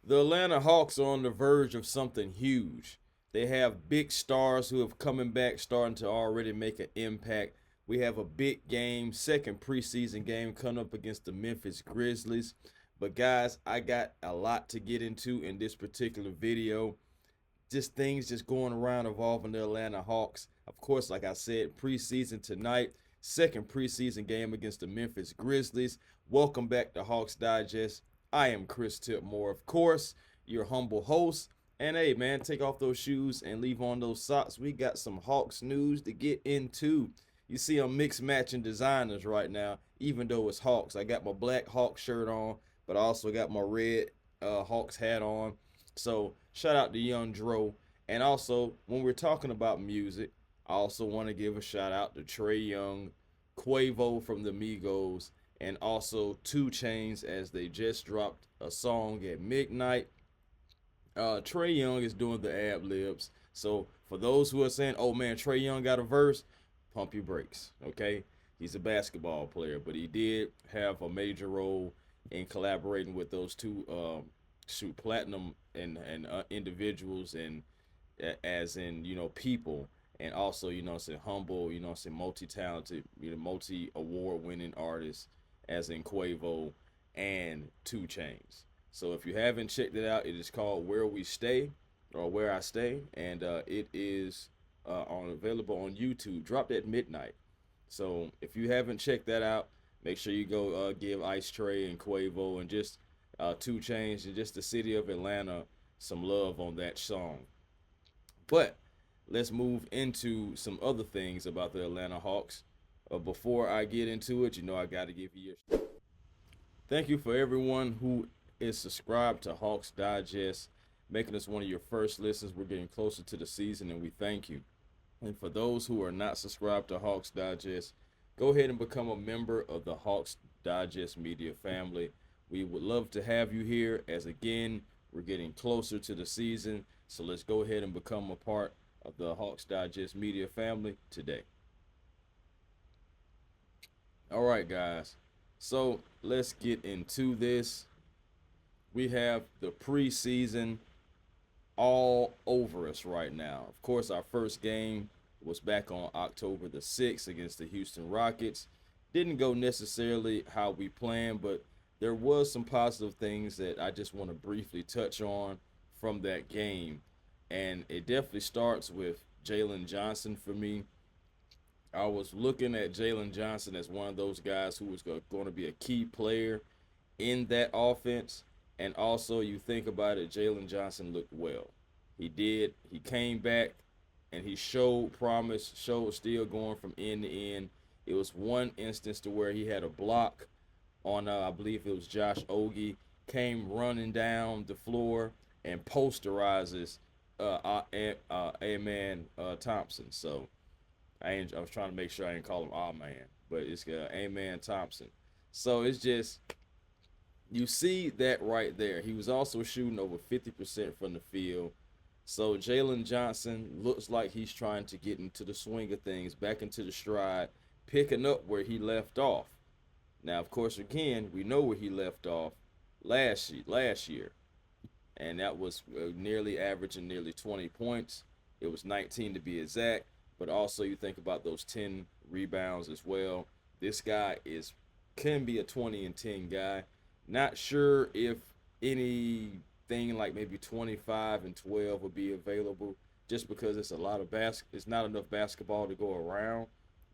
The Atlanta Hawks are on the verge of something huge. They have big stars who have coming back, starting to already make an impact. We have a big game, second preseason game coming up against the Memphis Grizzlies. But guys, I got a lot to get into in this particular video. Just things just going around involving the Atlanta Hawks. Of course, like I said, preseason tonight, second preseason game against the Memphis Grizzlies. Welcome back to Hawks Digest. I am Chris Tipmore, of course, your humble host. And hey, man, take off those shoes and leave on those socks. We got some Hawks news to get into. You see, I'm mixed matching designers right now, even though it's Hawks. I got my black Hawks shirt on, but I also got my red Hawks hat on. So shout out to Young Dro. And also, when we're talking about music, I also want to give a shout out to Trae Young, Quavo from the Migos, and also 2 Chainz as they just dropped a song at midnight. Trae Young is doing the ad libs. So for those who are saying, "Oh man, Trae Young got a verse," pump your brakes. Okay, he's a basketball player, but he did have a major role in collaborating with those two platinum and individuals, and as in people, and also humble, multi-talented, multi-award winning artists, as in Quavo and 2 Chainz. So if you haven't checked it out, it is called Where We Stay, or Where I Stay, and it is available on YouTube. Dropped at midnight. So if you haven't checked that out, make sure you go give Ice Trae and Quavo and just 2 Chainz and just the city of Atlanta some love on that song. But let's move into some other things about the Atlanta Hawks. Before I get into it, I got to give you your thank you for everyone who is subscribed to Hawks Digest, making us one of your first listens. We're getting closer to the season, and we thank you. And for those who are not subscribed to Hawks Digest, go ahead and become a member of the Hawks Digest media family. We would love to have you here, as again, we're getting closer to the season. So let's go ahead and become a part of the Hawks Digest media family today. All right, guys. So let's get into this. We have the preseason all over us right now. Of course, our first game was back on October the 6th against the Houston Rockets. Didn't go necessarily how we planned, but there was some positive things that I just want to briefly touch on from that game. And it definitely starts with Jalen Johnson for me. I was looking at Jalen Johnson as one of those guys who was going to be a key player in that offense. And also, you think about it, Jalen Johnson looked well. He did. He came back and he showed promise, showed still going from end to end. It was one instance to where he had a block on, I believe it was Josh Ogie, came running down the floor and posterizes A-Man Thompson. So I was trying to make sure I didn't call him A-Man, but it's A-Man Thompson. So it's just, you see that right there. He was also shooting over 50% from the field. So Jalen Johnson looks like he's trying to get into the swing of things, back into the stride, picking up where he left off. Now, of course, again, we know where he left off last year. And that was nearly averaging nearly 20 points. It was 19 to be exact. But also you think about those 10 rebounds as well. This guy can be a 20 and 10 guy. Not sure if anything like maybe 25 and 12 would be available, just because it's a lot of it's not enough basketball to go around.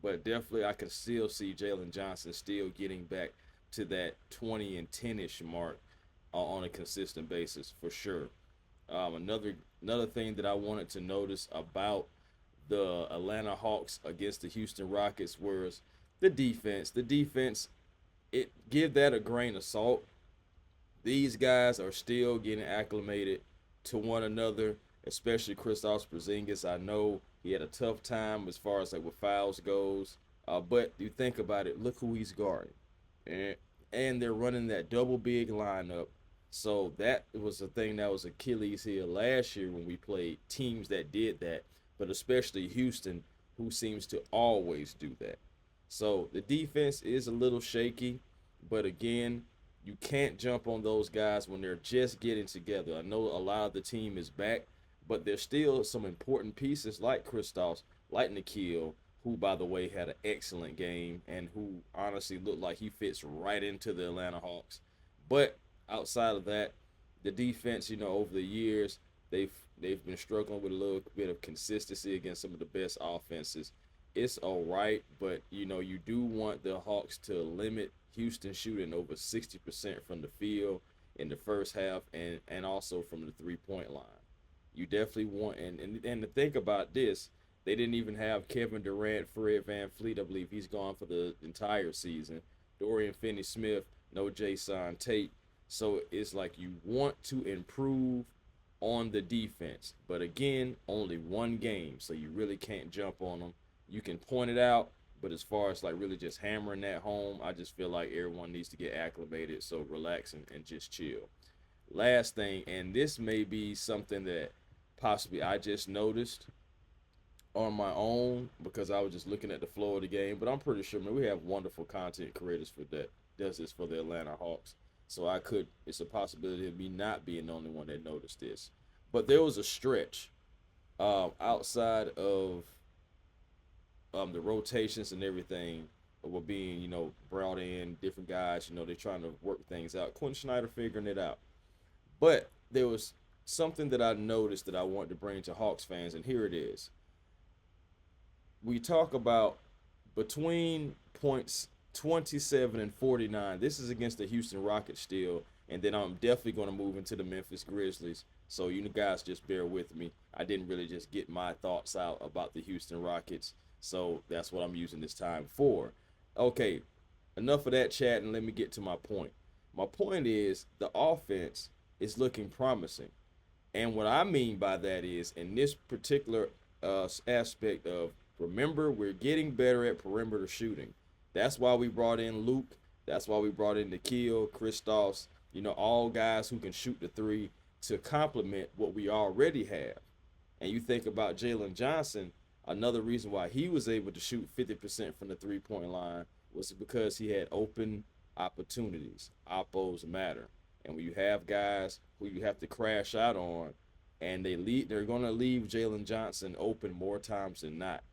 But definitely I can still see Jalen Johnson still getting back to that 20 and 10-ish mark on a consistent basis for sure. Another thing that I wanted to notice about the Atlanta Hawks against the Houston Rockets was the defense. The defense, give that a grain of salt. These guys are still getting acclimated to one another, especially Kristaps Porzingis. I know he had a tough time as far as like with fouls goes, but you think about it, look who he's guarding, and they're running that double big lineup. So that was a thing that was Achilles heel last year when we played teams that did that, but especially Houston, who seems to always do that. So the defense is a little shaky, but again, You can't jump on those guys when they're just getting together. I know a lot of the team is back, but there's still some important pieces like Kristaps, like Nikhil, who, by the way, had an excellent game and who honestly looked like he fits right into the Atlanta Hawks. But outside of that, the defense, over the years, they've they've been struggling with a little bit of consistency against some of the best offenses. It's all right, but you do want the Hawks to limit Houston shooting over 60% from the field in the first half and also from the 3-point line. You definitely want and to think about this, they didn't even have Kevin Durant, Fred VanVleet. I believe he's gone for the entire season. Dorian Finney-Smith, no Jason Tate. So it's like you want to improve on the defense, but again, only one game, so you really can't jump on them. You can point it out, but as far as like really just hammering that home, I just feel like everyone needs to get acclimated. So relax and just chill. Last thing, and this may be something that possibly I just noticed on my own because I was just looking at the flow of the game, but I'm pretty sure, man, we have wonderful content creators for that does this for the Atlanta Hawks. So it's a possibility of me not being the only one that noticed this. But there was a stretch outside of the rotations and everything were being, brought in, different guys, they're trying to work things out. Quin Snyder figuring it out. But there was something that I noticed that I wanted to bring to Hawks fans, and here it is. We talk about between points 27 and 49. This is against the Houston Rockets still, and then I'm definitely going to move into the Memphis Grizzlies. So you guys just bear with me. I didn't really just get my thoughts out about the Houston Rockets, so that's what I'm using this time for. Okay, enough of that chat, and let me get to my point. My point is the offense is looking promising. And what I mean by that is in this particular aspect of, remember, we're getting better at perimeter shooting. That's why we brought in Luke. That's why we brought in Nikhil, Kristaps, all guys who can shoot the three to complement what we already have. And you think about Jalen Johnson, another reason why he was able to shoot 50% from the 3-point line was because he had open opportunities. Oppos matter. And when you have guys who you have to crash out on, and they're going to leave Jalen Johnson open more times than not.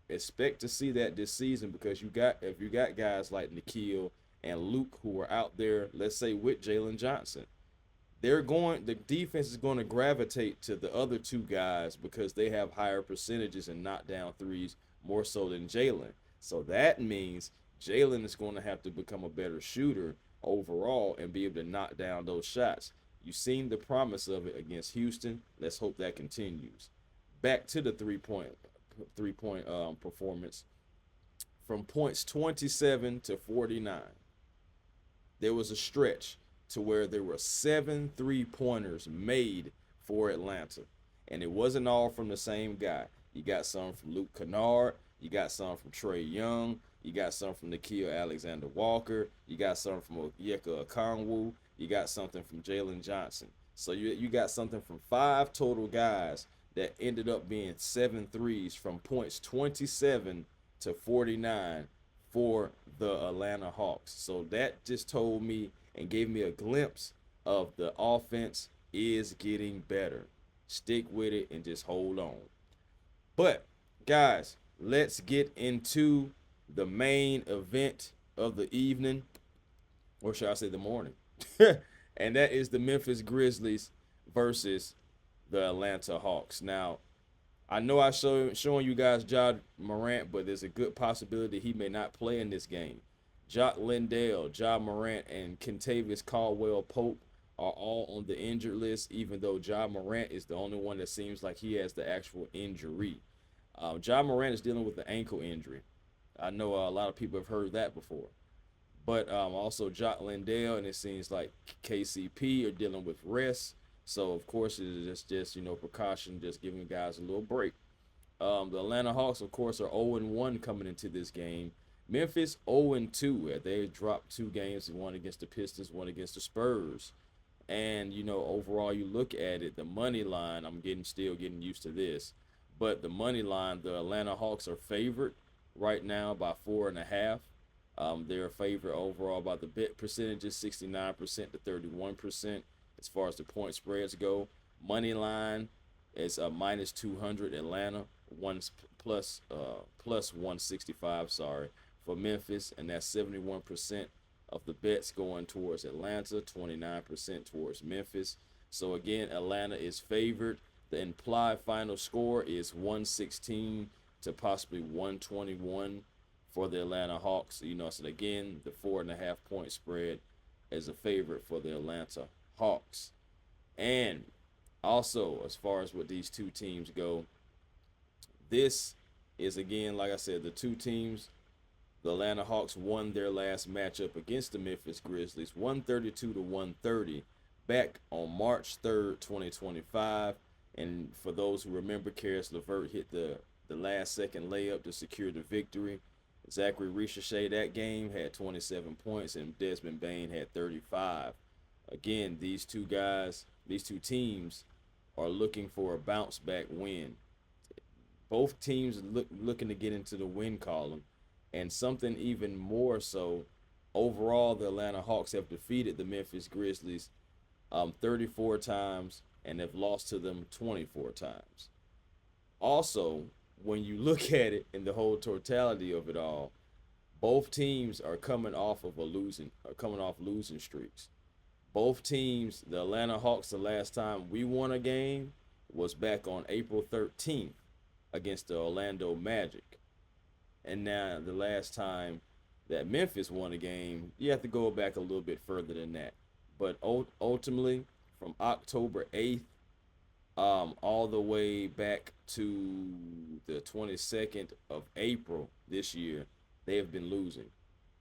Expect to see that this season because if you got guys like Nikhil and Luke who are out there, let's say with Jalen Johnson, the defense is going to gravitate to the other two guys because they have higher percentages and knockdown threes more so than Jalen. So that means Jalen is going to have to become a better shooter overall and be able to knock down those shots. You've seen the promise of it against Houston. Let's hope that continues. Back to the three-point performance. From points 27 to 49, there was a stretch to where there were 7 3-pointers made for Atlanta. And it wasn't all from the same guy. You got some from Luke Kennard. You got some from Trae Young. You got some from Nickeil Alexander-Walker. You got some from Onyeka Okongwu. You got something from Jalen Johnson. So you got something from 5 total guys that ended up being 7 threes from points 27 to 49 for the Atlanta Hawks. So that just told me and gave me a glimpse of the offense is getting better. Stick with it and just hold on. But, guys, let's get into the main event of the evening, or should I say the morning. And that is the Memphis Grizzlies versus the Atlanta Hawks. Now, I know I showing you guys Ja Morant, but there's a good possibility he may not play in this game. Jock Landale, Ja Morant, and Kentavious Caldwell-Pope are all on the injured list, even though Ja Morant is the only one that seems like he has the actual injury. Ja Morant is dealing with an ankle injury. I know a lot of people have heard that before. But also Jock Landale, and it seems like KCP are dealing with rest. So, of course, it's just precaution, just giving guys a little break. The Atlanta Hawks, of course, are 0-1 coming into this game. Memphis 0-2. They dropped 2 games, one against the Pistons, one against the Spurs. And, overall, you look at it, the money line, I'm still getting used to this. But the money line, the Atlanta Hawks are favored right now by 4.5. They're a favorite overall by the bet percentages, 69% to 31% as far as the point spreads go. Money line is a minus 200 Atlanta, one plus 165. Sorry, for Memphis, and that's 71% of the bets going towards Atlanta, 29% towards Memphis. So again, Atlanta is favored. The implied final score is 116 to possibly 121 for the Atlanta Hawks. So again, the 4.5 point spread is a favorite for the Atlanta Hawks. And also, as far as what these two teams go, this is again, like I said, the two teams. The Atlanta Hawks won their last matchup against the Memphis Grizzlies, 132 to 130, back on March 3rd, 2025. And for those who remember, Caris LeVert hit the last second layup to secure the victory. Zaccharie Risacher that game had 27 points, and Desmond Bane had 35. Again, these two teams are looking for a bounce back win. Both teams looking to get into the win column, and something even more so. Overall, the Atlanta Hawks have defeated the Memphis Grizzlies 34 times and have lost to them 24 times. Also, when you look at it in the whole totality of it all, both teams are coming off losing streaks. Both teams, the Atlanta Hawks, the last time we won a game was back on April 13th against the Orlando Magic. And now the last time that Memphis won a game, you have to go back a little bit further than that. But ultimately, from October 8th all the way back to the 22nd of April this year, they have been losing.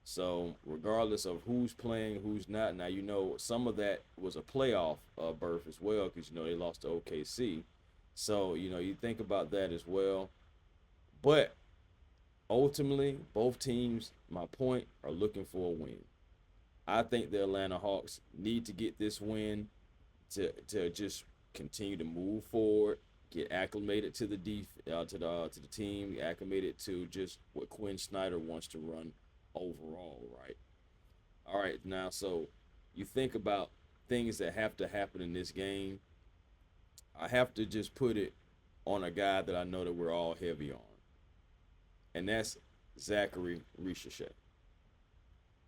So regardless of who's playing, who's not, now some of that was a playoff berth as well, because they lost to OKC. So you think about that as well. But ultimately, both teams, my point, are looking for a win. I think the Atlanta Hawks need to get this win to just continue to move forward, get acclimated to the to the team, acclimated to just what Quin Snyder wants to run overall, right? All right, now so you think about things that have to happen in this game. I have to just put it on a guy that I know that we're all heavy on, and that's Zaccharie Risacher.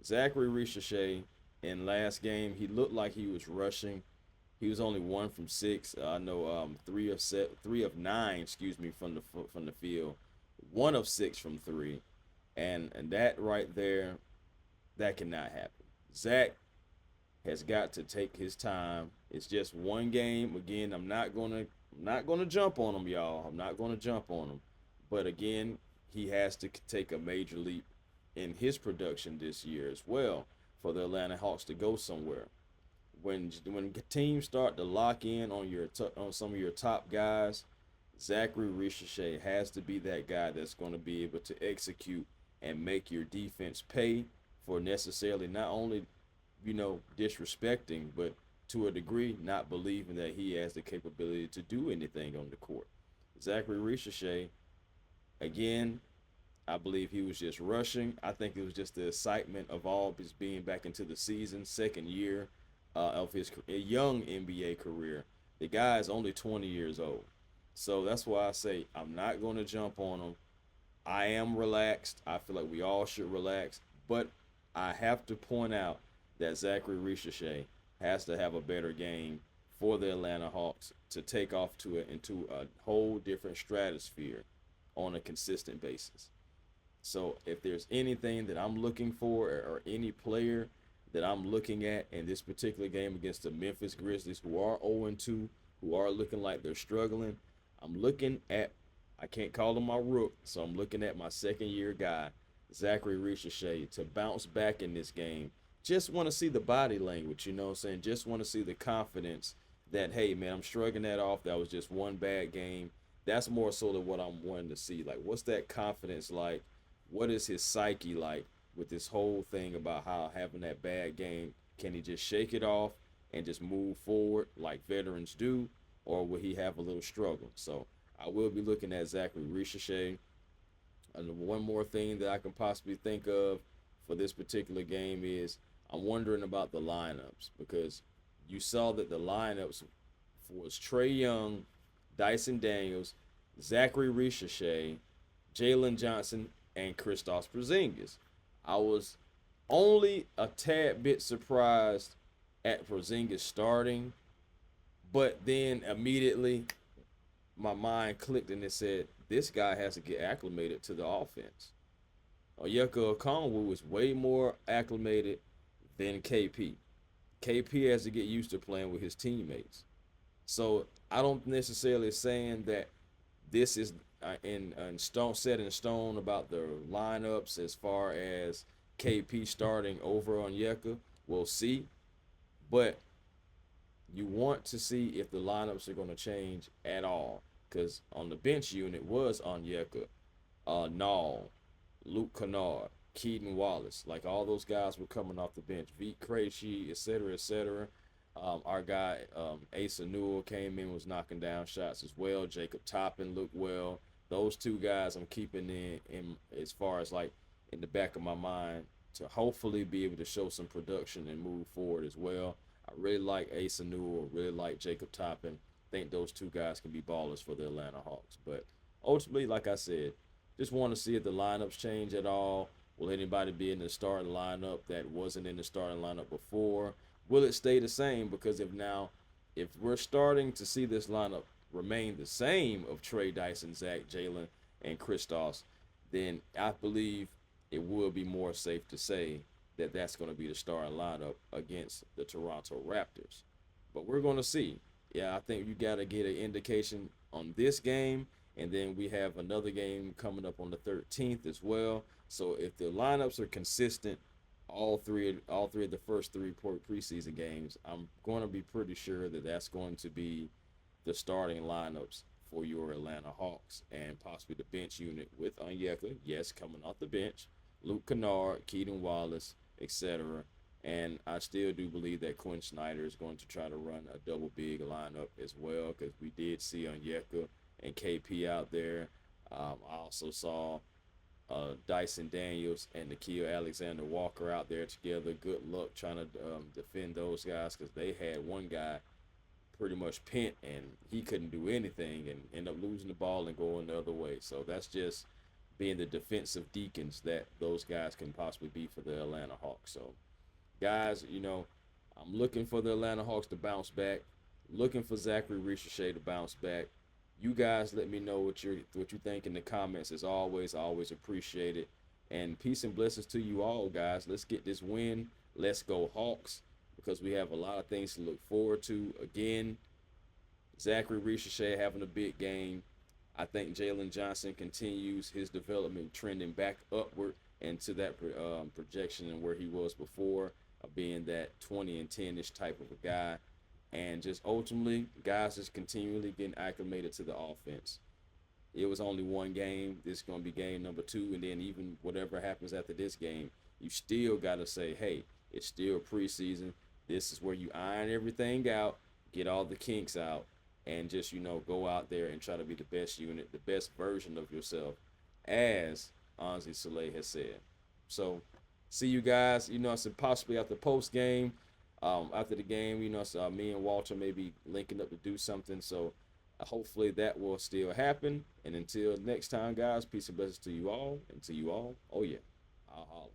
Zaccharie Risacher, in last game, he looked like he was rushing. He was only 1 from 6. I know 3 of 9, excuse me, from the field, 1 of 6 from 3, and that right there, that cannot happen. Zach has got to take his time. It's just one game. Again, I'm not gonna jump on him, y'all. I'm not gonna jump on him, but again, he has to take a major leap in his production this year as well for the Atlanta Hawks to go somewhere. When teams start to lock in on some of your top guys, Zaccharie Risacher has to be that guy that's going to be able to execute and make your defense pay for necessarily not only disrespecting, but to a degree not believing that he has the capability to do anything on the court. Zaccharie Risacher, again, I believe he was just rushing. I think it was just the excitement of all of his being back into the season, second year of his young NBA career. The guy is only 20 years old. So that's why I say I'm not going to jump on him. I am relaxed. I feel like we all should relax. But I have to point out that Zaccharie Risacher has to have a better game for the Atlanta Hawks to take off into a whole different stratosphere on a consistent basis. So if there's anything that I'm looking for, or any player that I'm looking at in this particular game against the Memphis Grizzlies, who are 0-2, who are looking like they're struggling, I'm looking at, I can't call him my rook, so I'm looking at my second-year guy, Zaccharie Risacher, to bounce back in this game. Just want to see the body language, Just want to see the confidence that, hey, man, I'm shrugging that off. That was just one bad game. That's more so than what I'm wanting to see. Like, what's that confidence like? What is his psyche like with this whole thing about how having that bad game? Can he just shake it off and just move forward like veterans do? Or will he have a little struggle? So I will be looking at Zaccharie Risacher. And one more thing that I can possibly think of for this particular game is I'm wondering about the lineups because you saw that the lineups was Trae Young, Dyson Daniels, Zaccharie Risacher, Jalen Johnson, and Kristaps Porzingis. I was only a tad bit surprised at Porzingis starting, but then immediately my mind clicked and it said, this guy has to get acclimated to the offense. Onyeka Okongwu is way more acclimated than KP. KP has to get used to playing with his teammates. So I don't necessarily saying that this is in stone set in stone about the lineups as far as KP starting over on Onyeka. We'll see, but you want to see if the lineups are going to change at all. Because on the bench unit was Onyeka, Nall, Luke Kennard, Keaton Wallace. Like all those guys were coming off the bench. Vit Krejci, etc., etc. Our guy Asa Newell came in, was knocking down shots as well. Jacob Toppin looked well. Those two guys I'm keeping in as far as like in the back of my mind to hopefully be able to show some production and move forward as well. I really like Asa Newell, really like Jacob Toppin. Think those two guys can be ballers for the Atlanta Hawks. But ultimately, like I said, just want to see if the lineups change at all. Will anybody be in the starting lineup that wasn't in the starting lineup before? Will it stay the same? Because if we're starting to see this lineup remain the same of Trae, Dyson, Zach, Jalen, and Kristaps, then I believe it will be more safe to say that that's going to be the starting lineup against the Toronto Raptors. But we're going to see. Yeah, I think you got to get an indication on this game, and then we have another game coming up on the 13th as well. So if the lineups are consistent, all three of the first three preseason games, I'm going to be pretty sure that that's going to be the starting lineups for your Atlanta Hawks, and possibly the bench unit with Onyeka, yes, coming off the bench, Luke Kennard, Keaton Wallace, etc. And I still do believe that Quin Snyder is going to try to run a double big lineup as well, because we did see Onyeka and KP out there. I also saw Dyson Daniels and Nickeil Alexander-Walker out there together. Good luck trying to defend those guys, because they had one guy pretty much pent and he couldn't do anything and end up losing the ball and going the other way. So that's just being the defensive deacons that those guys can possibly be for the Atlanta Hawks. So guys, I'm looking for the Atlanta Hawks to bounce back, looking for Zaccharie Risacher to bounce back. You guys let me know what you think in the comments. As always, I always appreciate it. And peace and blessings to you all, guys. Let's get this win. Let's go Hawks, because we have a lot of things to look forward to. Again, Zaccharie Risacher having a big game. I think Jalen Johnson continues his development, trending back upward into that projection and where he was before, of being that 20 and 10-ish type of a guy. And just ultimately, guys just continually getting acclimated to the offense. It was only one game. This is going to be game number 2. And then even whatever happens after this game, you still got to say, hey, it's still preseason. This is where you iron everything out, get all the kinks out, and just, go out there and try to be the best unit, the best version of yourself, as Onsi Saleh has said. So, see you guys. I said possibly after post game. After the game, so me and Walter may be linking up to do something. So hopefully that will still happen. And until next time, guys, peace and blessings to you all. And to you all, oh yeah, I'll holler.